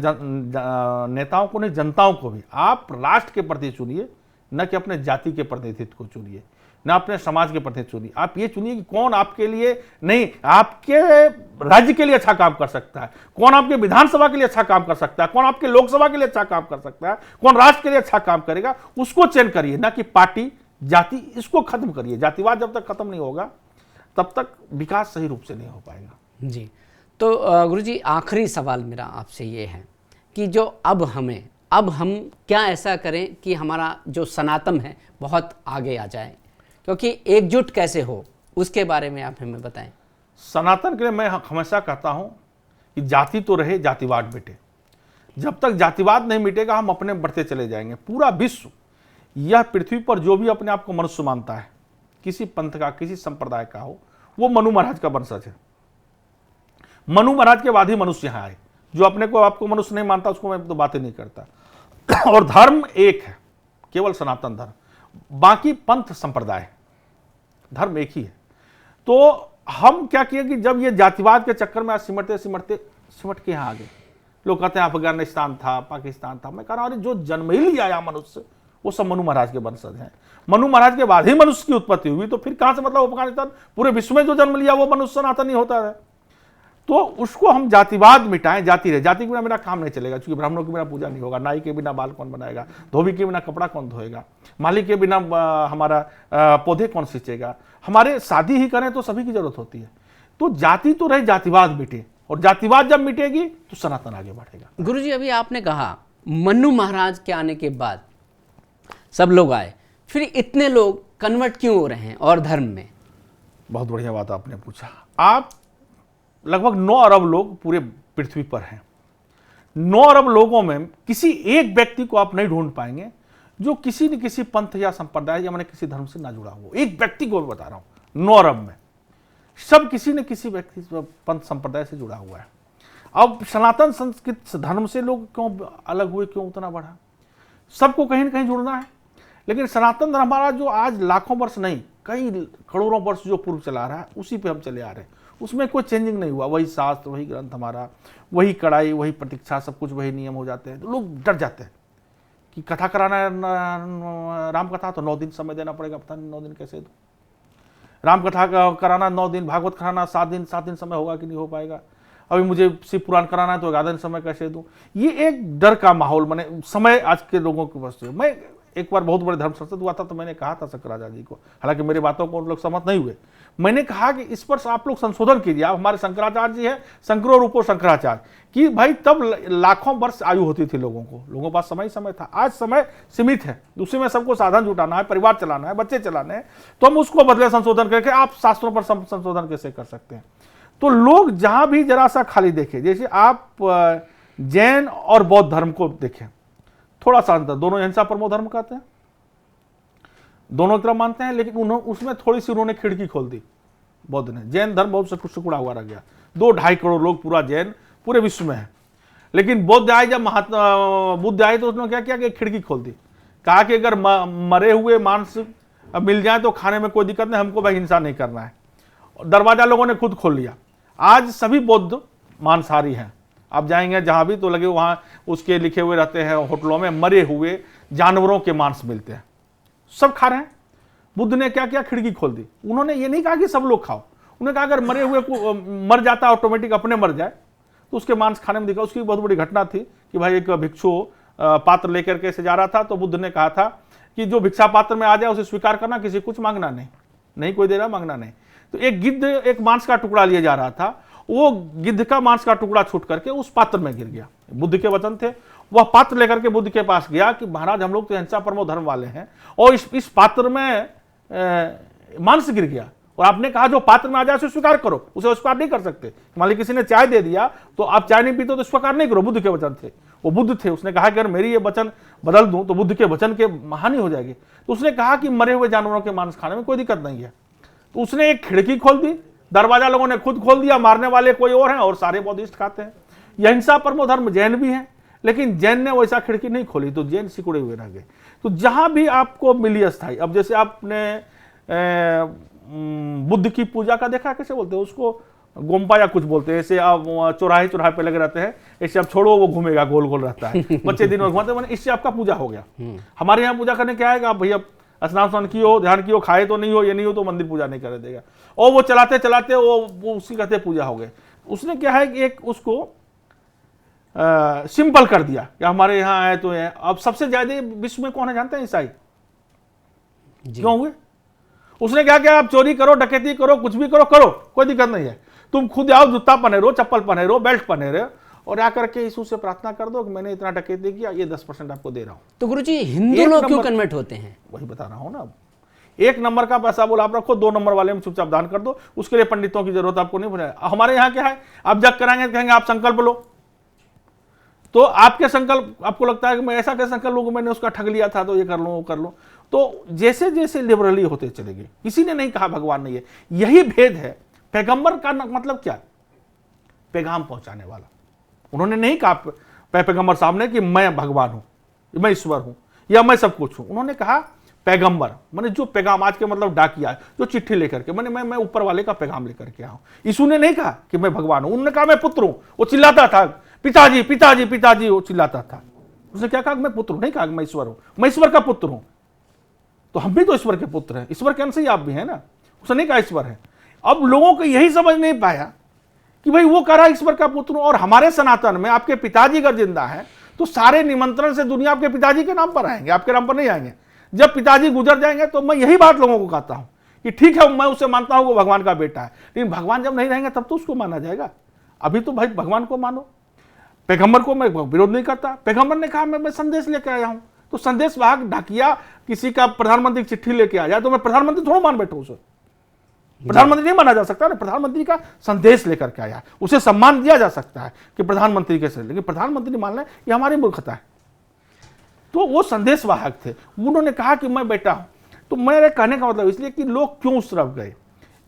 नेताओं को नहीं, जनताओं को भी आप राष्ट्र के प्रति चुनिए, न कि अपने जाति के प्रतिनिधित्व को चुनिए, न अपने समाज के प्रति चुनिए। आप ये चुनिए कि कौन आपके लिए नहीं, आपके राज्य के लिए अच्छा काम कर सकता है, कौन आपके विधानसभा के लिए अच्छा काम कर सकता है, कौन आपके लोकसभा के लिए अच्छा काम कर सकता है, कौन राष्ट्र के लिए अच्छा काम करेगा, उसको चयन करिए, ना कि पार्टी जाति। इसको खत्म करिए। जातिवाद जब तक खत्म नहीं होगा तब तक विकास सही रूप से नहीं हो पाएगा। जी, तो गुरुजी, आखिरी सवाल मेरा आपसे ये है कि जो अब हम क्या ऐसा करें कि हमारा जो सनातन है बहुत आगे आ जाए, क्योंकि एकजुट कैसे हो उसके बारे में आप हमें बताएं। सनातन के लिए मैं हमेशा कहता हूं कि जाति तो रहे, जातिवाद मिटे। जब तक जातिवाद नहीं मिटेगा हम अपने बढ़ते चले जाएंगे। पूरा विश्व, यह पृथ्वी पर जो भी अपने आप को मनुष्य मानता है, किसी पंथ का, किसी संप्रदाय का हो, वो मनु महाराज का वंशज है। मनु महाराज के बाद ही मनुष्य यहां आए। जो अपने को आपको मनुष्य नहीं मानता उसको मैं तो बातें नहीं करता। और धर्म एक है, केवल सनातन धर्म, बाकी पंथ संप्रदाय, धर्म एक ही है। तो हम क्या किए कि जब ये जातिवाद के चक्कर में आज सिमट के यहां आ गए। लोग कहते हैं अफगानिस्तान था, पाकिस्तान था। मैं कह रहा हूं अरे जो जन्म ही लिया आया मनुष्य वो सब मनु महाराज के वंशज हैं। मनु महाराज के बाद ही मनुष्य की उत्पत्ति हुई, तो फिर कहां से मतलब अफगानिस्तान, पूरे विश्व में जो जन्म लिया वो मनुष्य सनातन ही होता है। तो उसको हम जातिवाद मिटाएं। जाति रहे, जाति के बिना मेरा काम नहीं चलेगा, क्योंकि ब्राह्मणों के बिना पूजा नहीं होगा, नाई के बिना बाल कौन बनाएगा, धोबी के बिना कपड़ा कौन धोएगा, माली के बिना हमारा पौधे कौन सींचेगा, हमारे शादी ही करें तो सभी की जरूरत होती है। तो जाति तो रहे, जातिवाद मिटे, और जातिवाद जब मिटेगी तो सनातन आगे बढ़ेगा। गुरुजी, अभी आपने कहा मनु महाराज के आने के बाद सब लोग आए, फिर इतने लोग कन्वर्ट क्यों हो रहे हैं और धर्म में? बहुत बढ़िया बात आपने पूछा। आप लगभग 9 अरब लोग पूरे पृथ्वी पर हैं। 9 अरब लोगों में किसी एक व्यक्ति को आप नहीं ढूंढ पाएंगे जो किसी न किसी पंथ या संप्रदाय या मैंने किसी धर्म से ना जुड़ा हो। एक व्यक्ति को मैं बता रहा हूं, 9 अरब में सब किसी न किसी व्यक्ति पंथ संप्रदाय से जुड़ा हुआ है। अब सनातन संस्कृत धर्म से लोग क्यों अलग हुए, क्यों उतना बढ़ा? सबको कहीं न कहीं जुड़ना है। लेकिन सनातन धर्म हमारा जो आज लाखों वर्ष नहीं, कई करोड़ों वर्ष जो पूर्व चला रहा है, उसी पे हम चले आ रहे हैं। उसमें कोई चेंजिंग नहीं हुआ। वही शास्त्र, वही ग्रंथ हमारा, वही कड़ाई, वही प्रतीक्षा, सब कुछ वही नियम हो जाते हैं। तो लोग डर जाते हैं कि कथा कराना है, राम कथा तो 9 दिन समय देना पड़ेगा। पता नहीं 9 दिन कैसे दूं। राम कथा कराना 9 दिन, भागवत कराना 7 दिन समय होगा कि नहीं हो पाएगा। अभी मुझे शिव पुराण कराना है तो 11 दिन समय कैसे दूं। ये एक डर का माहौल बने, समय आज के लोगों की वस्तु है। मैं एक बार बहुत बड़े धर्म संसद हुआ था तो मैंने कहा था शंकराचार्य जी को, हालांकि मेरी बातों को उन लोग सहमत नहीं हुए। मैंने कहा कि इस पर आप लोग संशोधन कीजिए। आप हमारे शंकराचार्य जी हैं, शंकरो रूपो शंकराचार्य, कि भाई तब लाखों वर्ष आयु होती थी लोगों को, लोगों के पास समय था। आज समय सीमित है, उसी में सबको साधन जुटाना है, परिवार चलाना है, बच्चे चलाने हैं, तो हम उसको बदले संशोधन करके आप शास्त्रों पर संशोधन कैसे कर सकते हैं। तो लोग जहां भी जरा सा खाली देखें, जैसे आप जैन और बौद्ध धर्म को देखें, थोड़ा सा अंतर, दोनों अहिंसा परमो धर्म कहते हैं, दोनों तरफ मानते हैं, लेकिन उसमें थोड़ी सी उन्होंने खिड़की खोल दी बौद्ध ने। जैन धर्म बहुत टुकड़ा हुआ रह गया, 2-2.5 करोड़ लोग पूरा जैन पूरे विश्व में है। लेकिन बौद्ध आए, जब बुद्ध आए तो उसने क्या किया कि खिड़की खोल दी, कहा कि अगर मरे हुए मांस मिल जाए तो खाने में कोई दिक्कत नहीं, हमको भाई हिंसा नहीं करना है। दरवाजा लोगों ने खुद खोल लिया। आज सभी बौद्ध मांसाहारी हैं, आप जाएंगे जहां भी तो लगे वहां उसके लिखे हुए रहते हैं होटलों में मरे हुए जानवरों के मांस मिलते हैं, सब खा रहे हैं। बुद्ध ने क्या किया, खिड़की खोल दी। उन्होंने ये नहीं कहा कि सब लोग खाओ, उन्होंने कहा अगर मरे हुए को मर जाता ऑटोमेटिक अपने मर जाए तो उसके मांस खाने में दिखा। उसकी बहुत बड़ी घटना थी कि भाई एक भिक्षु पात्र लेकर के से जा रहा था, तो बुद्ध ने कहा था कि जो भिक्षा पात्र में आ जाए उसे स्वीकार करना, किसी कुछ मांगना नहीं, नहीं कोई दे रहा मांगना नहीं। तो एक गिद्ध एक मांस का टुकड़ा लिए जा रहा था, वो गिद्ध का मांस का टुकड़ा छूट करके उस पात्र में गिर गया। बुद्ध के वचन थे। वह पात्र लेकर के बुद्ध के पास गया कि महाराज हम लोग तो हिंसा परमो धर्म वाले हैं और इस पात्र में मांस गिर गया और आपने कहा जो पात्र में आ जाए उसे स्वीकार करो, उसे स्वीकार नहीं कर सकते। मान ली किसी ने चाय दे दिया तो आप चाय नहीं पीते तो स्वीकार नहीं करो, बुद्ध के वचन थे। वो बुद्ध थे, उसने कहा कि अगर मेरी ये वचन बदल दूं तो बुद्ध के वचन के हानि हो जाएगी। तो उसने कहा कि मरे हुए जानवरों के मांस खाने में कोई दिक्कत नहीं है। तो उसने एक खिड़की खोल दी, दरवाजा लोगों ने खुद खोल दिया, मारने वाले कोई और हैं और सारे बौद्धिस्ट खाते हैं। यह हिंसा परमो धर्म जैन भी है, लेकिन जैन ने वैसा खिड़की नहीं खोली तो जैन सिकुड़े हुए रह गए। तो जहां भी आपको मिली अस्थाई, अब जैसे आपने बुद्ध की पूजा का देखा, कैसे बोलते हैं उसको, गोम्पा या कुछ बोलते हैं, ऐसे आप चौराहे चौराहे पे लगे रहते हैं, ऐसे आप छोड़ो वो घूमेगा गोल गोल रहता है, बच्चे दिन में घुमाते हैं, इससे आपका पूजा हो गया। हमारे यहाँ पूजा करने क्या है कि आप भैया स्नान कियो, ध्यान कियो, खाए तो नहीं हो, ये नहीं हो तो मंदिर पूजा नहीं कर देगा। और वो चलाते चलाते वो उसकी कहते पूजा हो गए। उसने क्या है कि एक उसको सिंपल कर दिया कि हमारे यहाँ आए तो है। अब सबसे ज्यादा विश्व में कौन है जानते हैं? ईसाई। क्यों हुए? उसने क्या किया, आप चोरी करो, डकैती करो, कुछ भी करो, करो, कोई दिक्कत नहीं है। तुम खुद आओ, जूता पहने, चप्पल पहने, बेल्ट पहने और आकर के यीशु से प्रार्थना कर दो कि मैंने इतना डकैती किया, ये 10% आपको दे रहा हूं। तो गुरुजी हिंदू लोग क्यों कन्वर्ट होते हैं? वही बता रहा हूं ना। 1 नंबर का पैसा बोला आप रखो, 2 नंबर वाले में चुपचाप दान कर दो, उसके लिए पंडितों की जरूरत आपको नहीं पड़ेगा। हमारे यहाँ क्या है, आप जग कराएंगे कहेंगे आप संकल्प लो, तो आपके संकल्प, आपको लगता है कि मैं ऐसा कैसे संकल्प लूं, मैंने उसका ठग लिया था तो ये कर लो वो कर लो। तो जैसे जैसे लिबरली होते चलेंगे, किसी ने नहीं कहा भगवान नहीं है। यही भेद है। पैगंबर का मतलब क्या? पैगाम पहुंचाने वाला। उन्होंने नहीं कहा पैगंबर साहब ने कि मैं भगवान हूं, मैं ईश्वर हूं या मैं सब कुछ हूं। उन्होंने कहा पैगंबर, मैंने जो पैगाम, आज के मतलब डाकिया, जो चिट्ठी लेकर के, मैं ऊपर वाले का पैगाम लेकर के आऊं। यीशु ने नहीं कहा कि मैं भगवान हूं, उन्होंने कहा मैं पुत्र हूं। वो चिल्लाता था पिताजी पिताजी पिताजी, वो चिल्लाता था। उसने क्या कहा, मैं पुत्र हूं, नहीं कहा मैं ईश्वर हूं, मैं ईश्वर का पुत्र हूं। तो हम भी तो ईश्वर के पुत्र हैं, ईश्वर के अंश ही आप भी हैं ना। उसने नहीं कहा ईश्वर है। अब लोगों को यही समझ नहीं पाया कि भाई वो कह रहा ईश्वर का पुत्र हूं, और हमारे सनातन में आपके पिताजी अगर जिंदा है तो सारे निमंत्रण से दुनिया आपके पिताजी के नाम पर आएंगे, आपके नाम पर नहीं आएंगे। जब पिताजी गुजर जाएंगे तो मैं यही बात लोगों को कहता हूं कि ठीक है मैं उसे मानता हूं वो भगवान का बेटा है, लेकिन भगवान जब नहीं रहेंगे तब तो उसको माना जाएगा। अभी तो भाई भगवान को मानो। पैगंबर को मैं विरोध नहीं करता। पैगंबर ने कहा मैं संदेश लेके आया हूं, तो संदेश वाहक डाकिया किसी का प्रधानमंत्री की चिट्ठी लेके आ जाए तो मैं प्रधानमंत्री थोड़ा मान बैठू उसे। प्रधानमंत्री नहीं माना जा सकता ना, प्रधानमंत्री का संदेश लेकर के आया, उसे सम्मान दिया जा सकता है कि प्रधानमंत्री कैसे, लेकिन प्रधानमंत्री मानना ये हमारी मूर्खता है। तो वो संदेश वाहक थे, उन्होंने कहा कि मैं बेटा हूं। तो मेरे कहने का मतलब इसलिए कि लोग क्यों उस तरफ गए,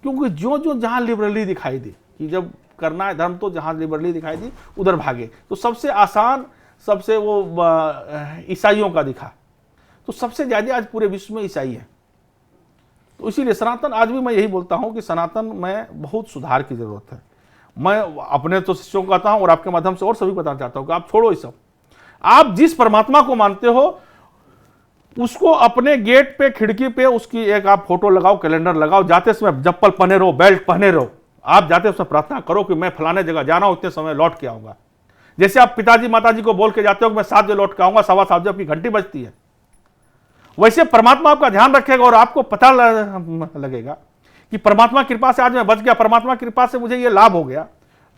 क्योंकि जो जो जहां लिबरली दिखाई दी कि जब करना है धर्म तो जहां लिबरली दिखाई दी उधर भागे। तो सबसे आसान, सबसे वो ईसाइयों का दिखा, तो सबसे ज्यादा आज पूरे विश्व में ईसाई है। तो इसीलिए सनातन, आज भी मैं यही बोलता हूं कि सनातन में बहुत सुधार की जरूरत है। मैं अपने तो शिष्यों को कहता हूं और आपके माध्यम से और सभी बताना चाहता हूं कि आप छोड़ो ये सब। आप जिस परमात्मा को मानते हो उसको अपने गेट पे, खिड़की पे उसकी एक आप फोटो लगाओ, कैलेंडर लगाओ, जाते समय चप्पल पहने रहो, बेल्ट पहने रहो। आप जाते उसमें प्रार्थना करो कि मैं फलाने जगह जा रहा हूं, इतने समय लौट के आऊंगा। जैसे आप पिताजी माताजी को बोल के जाते हो कि मैं 7 बजे लौट के आऊंगा, 7:15 बजे आपकी घंटी बजती है, वैसे परमात्मा आपका ध्यान रखेगा और आपको पता लगेगा कि परमात्मा कृपा से आज मैं बच गया, परमात्मा कृपा से मुझे ये लाभ हो गया।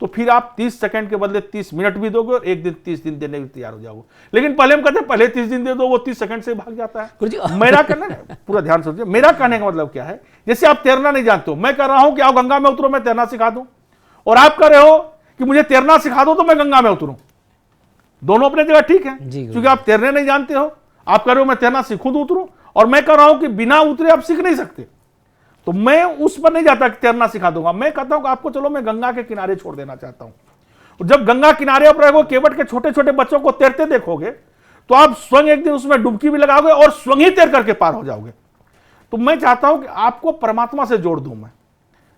तो फिर आप 30 सेकंड के बदले 30 मिनट भी दोगे और एक दिन 30 दिन देने के तैयार हो जाओगे। लेकिन पहले हम कहते हैं पहले 30 दिन दे दो, वो 30 सेकंड से भाग जाता है। मेरा कहना, पूरा ध्यान समझिए, मेरा कहने का मतलब क्या है, जैसे आप तैरना नहीं जानते हो, मैं कह रहा हूं कि आओ गंगा में उतरो, मैं तैरना सिखा दूं, और आप कह रहे हो कि मुझे तैरना सिखा दो तो मैं गंगा में उतरूं। दोनों अपने जगह ठीक है, क्योंकि आप तैरने नहीं जानते हो। आप कह रहे हो मैं तैरना सीखूं तो उतरूं, और मैं कह रहा हूं कि बिना उतरे आप सीख नहीं सकते। तो मैं उस पर नहीं जाता कि तैरना सिखा दूंगा, मैं कहता हूं कि आपको चलो मैं गंगा के किनारे छोड़ देना चाहता हूं। जब गंगा किनारे पर रहोगे, केवट के छोटे छोटे बच्चों को तैरते देखोगे तो आप स्वयं एक दिन उसमें डुबकी भी लगाओगे और स्वयं ही तैर करके पार हो जाओगे। तो मैं चाहता हूं कि आपको परमात्मा से जोड़ दूं, मैं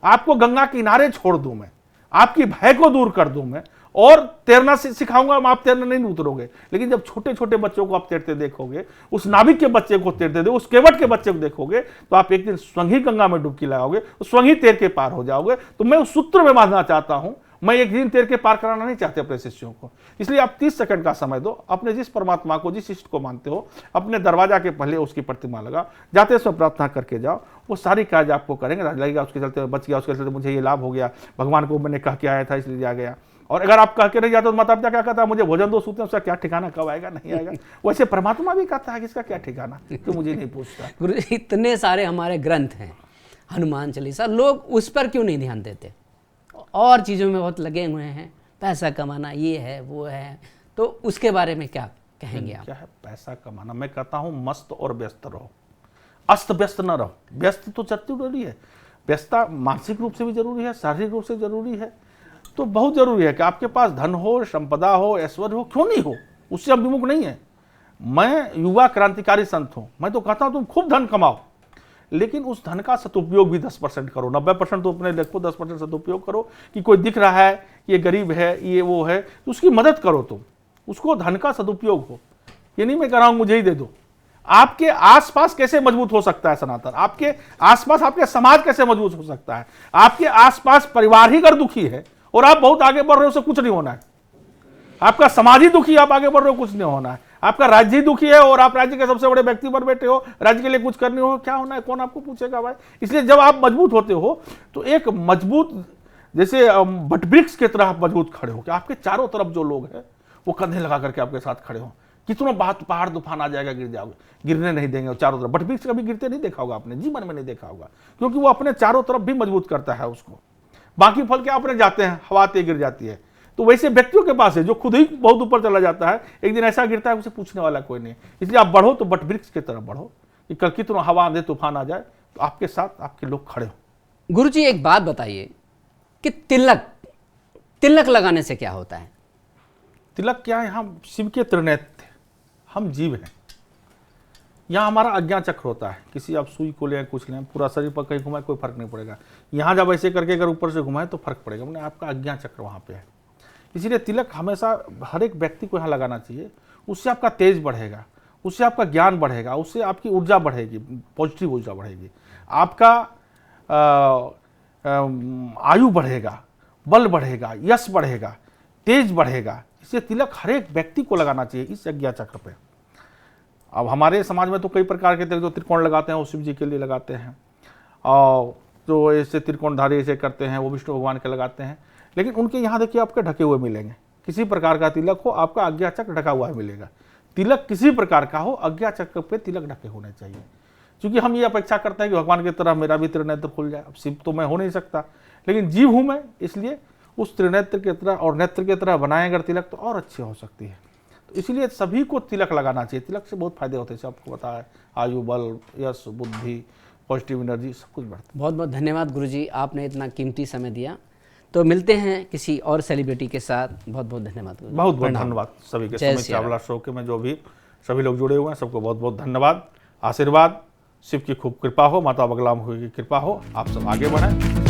आपको गंगा किनारे छोड़ दूं, मैं आपकी भय को दूर कर दूं मैं, और तैरना सिखाऊंगा, आप तैरना नहीं उतरोगे। लेकिन जब छोटे छोटे बच्चों को आप तैरते देखोगे, उस नाविक के बच्चे को तैरते देखोगे, उस केवट के बच्चे को देखोगे, तो आप एक दिन स्वयं ही गंगा में डुबकी लगाओगे, स्वयं ही तैर के पार हो जाओगे। तो मैं उस सूत्र में बांधना चाहता हूं, मैं एक दिन तैर के पार कराना नहीं चाहते अपने शिष्यों को। इसलिए आप 30 सेकंड का समय दो, अपने जिस परमात्मा को, जिस इष्ट को मानते हो, अपने दरवाजा के पहले उसकी प्रतिमा लगाओ, जाते समय प्रार्थना करके जाओ, वो सारी कार्य आपको करेंगे। लगेगा उसके चलते बच गया, उसके चलते मुझे ये लाभ हो गया, भगवान को मैंने कह के आया था इसलिए आ गया। और अगर आप कह के नहीं जाते तो माता पिता क्या कहता है, मुझे भोजन दो सूते, उसका क्या ठिकाना, कब आएगा नहीं आएगा। वैसे परमात्मा भी कहता है कि इसका क्या ठिकाना, तो मुझे नहीं पूछता। गुरु जी, इतने सारे हमारे ग्रंथ हैं, हनुमान चालीसा, लोग उस पर क्यों नहीं ध्यान देते? और चीज़ों में बहुत लगे हुए हैं, पैसा कमाना, ये है वो है, तो उसके बारे में क्या कहेंगे आप? क्या है पैसा कमाना? मैं कहता हूं मस्त और व्यस्त रहो, अस्त व्यस्त न रहो। व्यस्त तो जरूरी है, व्यस्तता मानसिक रूप से भी जरूरी है, शारीरिक रूप से जरूरी है। तो बहुत जरूरी है कि आपके पास धन हो, संपदा हो, ऐश्वर्य हो, क्यों नहीं हो, उससे हम विमुख नहीं है। मैं युवा क्रांतिकारी संत हूं, मैं तो कहता हूं तुम खूब धन कमाओ, लेकिन उस धन का सदुपयोग भी 10% करो। 90% तो अपने रखो, 10% सदुपयोग करो कि कोई दिख रहा है, ये गरीब है, ये वो है, तो उसकी मदद करो तुम, उसको धन का सदुपयोग हो। ये नहीं मैं कह रहा हूं मुझे ही दे दो। आपके आसपास कैसे मजबूत हो सकता है सनातन? आपके आसपास आपके समाज कैसे मजबूत हो सकता है? आपके आसपास परिवार ही अगर दुखी है और आप बहुत आगे बढ़ रहे हो, उससे कुछ नहीं होना है। आपका समाज ही दुखी, आप आगे बढ़ रहे हो, कुछ नहीं होना है। आपका राज्य ही दुखी है और आप राज्य के सबसे बड़े व्यक्ति पर बैठे हो, राज्य के लिए कुछ करने हो, क्या होना है, कौन आपको पूछेगा भाई? इसलिए जब आप मजबूत होते हो तो एक मजबूत, जैसे वटवृक्ष की तरह आप मजबूत खड़े हो कि आपके चारों तरफ जो लोग हैं वो कंधे लगा करके आपके साथ खड़े हो। कितना बात, पहाड़ तूफान आ जाएगा, गिर जाओगे, गिरने नहीं देंगे। चारों तरफ वटवृक्ष कभी गिरते नहीं देखा होगा आपने, जीवन में नहीं देखा होगा, क्योंकि वो अपने चारों तरफ भी मजबूत करता है उसको। बाकी फल क्या अपने जाते हैं, हवा ते गिर जाती है। तो वैसे व्यक्तियों के पास है जो खुद ही बहुत ऊपर चला जाता है, एक दिन ऐसा गिरता है उसे पूछने वाला कोई नहीं। इसलिए आप बढ़ो तो वटवृक्ष की तरफ बढ़ो कि कल कितना हवा आंधी तूफान आ जाए तो आपके साथ आपके लोग खड़े हो। गुरु जी, एक बात बताइए कि तिलक लगाने से क्या होता है? तिलक क्या है? हम शिव के त्रिनेत्र, हम जीव हैं। यहाँ हमारा अज्ञा चक्र होता है। किसी आप सुई को लें, कुछ लें, पूरा शरीर पर कहीं घुमाए कोई फर्क नहीं पड़ेगा। यहाँ जब ऐसे करके अगर ऊपर से घुमाए तो फर्क पड़ेगा, मैंने आपका अज्ञा चक्र वहाँ पे है। इसीलिए तिलक हमेशा हर एक व्यक्ति को यहाँ लगाना चाहिए। उससे आपका तेज बढ़ेगा, उससे आपका ज्ञान बढ़ेगा, उससे आपकी ऊर्जा बढ़ेगी, पॉजिटिव ऊर्जा बढ़ेगी, आपका आयु बढ़ेगा, बल बढ़ेगा, यश बढ़ेगा, तेज बढ़ेगा। इसलिए तिलक हर एक व्यक्ति को लगाना चाहिए इस अज्ञा चक्र पे। अब हमारे समाज में तो कई प्रकार के तिलक, जो त्रिकोण लगाते हैं वो शिव जी के लिए लगाते हैं, और जो ऐसे त्रिकोणधारी ऐसे करते हैं वो विष्णु भगवान के लगाते हैं। लेकिन उनके यहाँ देखिए आपके ढके हुए मिलेंगे। किसी प्रकार का तिलक हो, आपका अज्ञा चक्र ढका हुआ मिलेगा। तिलक किसी प्रकार का हो, अज्ञा चक्र पे तिलक ढके होने चाहिए। क्योंकि हम ये अपेक्षा करते हैं कि भगवान की तरह मेरा भी त्रिनेत्र खुल जाए। अब शिव तो मैं हो नहीं सकता, लेकिन जीव हूँ मैं, इसलिए उस त्रिनेत्र की तरह और नेत्र की तरह बनाए अगर तिलक तो और अच्छी हो सकती है। तो इसलिए सभी को तिलक लगाना चाहिए। तिलक से बहुत फायदे होते हैं, आपको पता है, आयु, बल, यश, बुद्धि, पॉजिटिव एनर्जी, सब कुछ बढ़ता है। बहुत बहुत धन्यवाद गुरु जी, आपने इतना कीमती समय दिया। तो मिलते हैं किसी और सेलिब्रिटी के साथ। बहुत बहुत धन्यवाद गुरु जी। बहुत बहुत धन्यवाद सभी के। जय सुमित श्री राम। चावला शो के में जो भी सभी लोग जुड़े हुए हैं सबको बहुत बहुत धन्यवाद। आशीर्वाद, शिव की खूब कृपा हो, माता बगलामुखी की कृपा हो, आप सब आगे बढ़ें।